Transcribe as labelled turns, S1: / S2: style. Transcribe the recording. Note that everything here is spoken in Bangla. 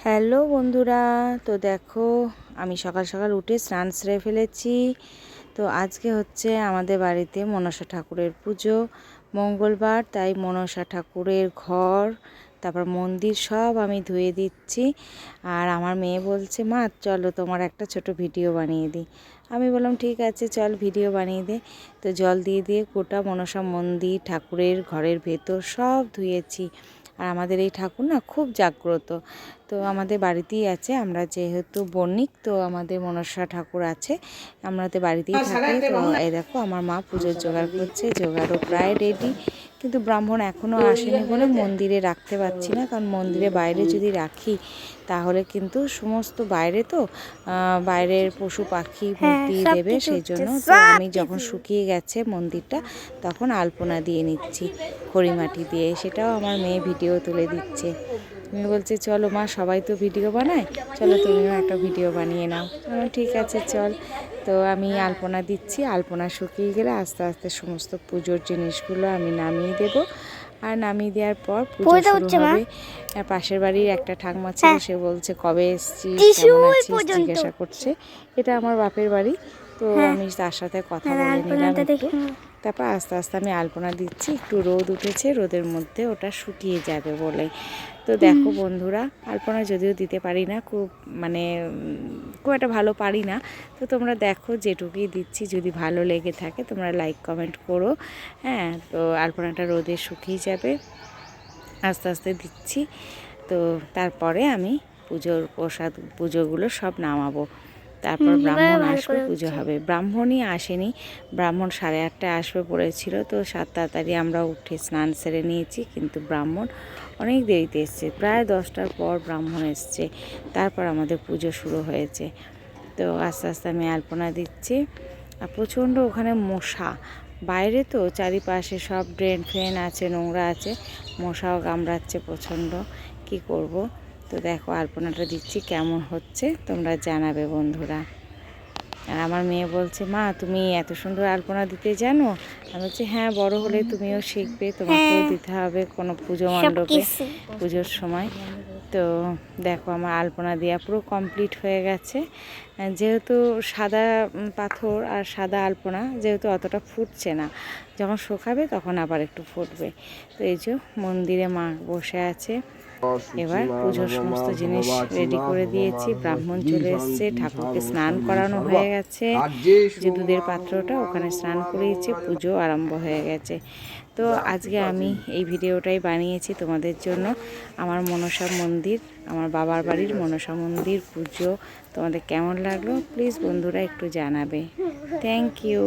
S1: হ্যালো বন্ধুরা, তো দেখো আমি সকাল সকাল উঠে স্নান সেরে ফেলেছি। তো আজকে হচ্ছে আমাদের বাড়িতে মনসা ঠাকুরের পুজো, মঙ্গলবার, তাই মনসা ঠাকুরের ঘর তারপর মন্দির সব আমি ধুয়ে দিচ্ছি। আর আমার মেয়ে বলছে, মা চলো তোমার একটা ছোট ভিডিও বানিয়ে দিই। আমি বললাম ঠিক আছে চল ভিডিও বানিয়ে দে। তো জল দিয়ে দিয়ে গোটা মনসা মন্দির ঠাকুরের ঘরের ভেতর সব ধুয়েছি। আর আমাদের এই ঠাকুর না খুব জাগ্রত, তো আমাদের বাড়িতেই আছে। আমরা যেহেতু বণিক, তো আমাদের মনসা ঠাকুর আছে, আমাদের বাড়িতেই থাকে। তো এই দেখো আমার মা পুজোর জোগাড় করছে, জোগাড়ও প্রায় রেডি, কিন্তু ব্রাহ্মণ এখনও আসেনি বলে মন্দিরে রাখতে পারছি না। কারণ মন্দিরে বাইরে যদি রাখি তাহলে কিন্তু সমস্ত বাইরে তো বাইরের পশু পাখি মুখ দিয়ে দেবে, সেই জন্য তো আমি যখন শুকিয়ে গেছে মন্দিরটা তখন আলপনা দিয়ে নিচ্ছি খড়িমাটি দিয়ে। সেটাও আমার মেয়ে ভিডিও তুলে দিচ্ছে। আমি বলছি চলো মা, সবাই তো ভিডিও বানায়, চলো তুমিও একটা ভিডিও বানিয়ে নাও। ঠিক আছে চল। তো আমি আলপনা দিচ্ছি, আলপনা শুকিয়ে গেলে আস্তে আস্তে সমস্ত পুজোর জিনিসগুলো আমি নামিয়ে দেব। আর নামিয়ে দেওয়ার পর পুজো শুরু হবে। পাশের বাড়ির একটা ঠাকমা ছিল, সে বলছে কবে এসছিস, কেমন আছিস জিজ্ঞাসা করছে। এটা আমার বাপের বাড়ি, তো আমি তার সাথে কথা বলে নিলাম একটু। তারপর আস্তে আস্তে আমি আলপনা দিচ্ছি, একটু রোদ উঠেছে, রোদের মধ্যে ওটা শুকিয়ে যাবে বলে। তো দেখো বন্ধুরা, আলপনা যদিও দিতে পারি না, খুব একটা ভালো পারি না। তো তোমরা দেখো যেটুকুই দিচ্ছি, যদি ভালো লেগে থাকে তোমরা লাইক কমেন্ট করো। হ্যাঁ, তো আলপনাটা রোদে শুকিয়ে যাবে, আস্তে আস্তে দিচ্ছি। তো তারপরে আমি পুজোগুলো সব নামাবো। তারপর ব্রাহ্মণ আসবে, পুজো হবে। ব্রাহ্মণই আসেনি, ব্রাহ্মণ 8:30টায় আসবে বলেছিল। তো তাড়াতাড়ি আমরা উঠে স্নান সেরে নিয়েছি, কিন্তু ব্রাহ্মণ অনেক দেরিতে এসছে, প্রায় 10টার পর ব্রাহ্মণ এসছে। তারপর আমাদের পুজো শুরু হয়েছে। তো আস্তে আস্তে আমি আলপনা দিচ্ছি। আর প্রচণ্ড ওখানে মশা, বাইরে তো চারিপাশে সব ড্রেন ফ্রেন আছে, নোংরা আছে, মশাও কামড়াচ্ছে প্রচণ্ড, কি করব। তো দেখো আলপনাটা দিচ্ছি, কেমন হচ্ছে তোমরা জানাবে বন্ধুরা। আর আমার মেয়ে বলছে, মা তুমি এত সুন্দর আলপনা দিতে জানো? আমি বলছি হ্যাঁ, বড় হলে তুমিও শিখবে, তোমাকেও দিতে হবে কোনো পুজো মণ্ডপে পুজোর সময়। তো দেখো আমার আলপনা দেওয়া পুরো কমপ্লিট হয়ে গেছে। যেহেতু সাদা পাথর আর সাদা আলপনা, যেহেতু অতটা ফুটছে না, যখন শুকাবে তখন আবার একটু ফুটবে। তো এই যে মন্দিরে মা বসে আছে। এবার পুজোর সমস্ত জিনিস রেডি করে দিয়েছি, ব্রাহ্মণ চলে এসছে, ঠাকুরকে স্নান করানো হয়ে গেছে, যে দুধের পাত্রটা ওখানে স্নান করিয়েছে, পুজো আরম্ভ হয়ে গেছে। তো আজকে আমি এই ভিডিওটাই বানিয়েছি তোমাদের জন্য। আমার মনসা মন্দির, আমার বাবার বাড়ির মনসা মন্দির পুজো তোমাদের কেমন লাগলো প্লিজ বন্ধুরা একটু জানাবে। Thank you.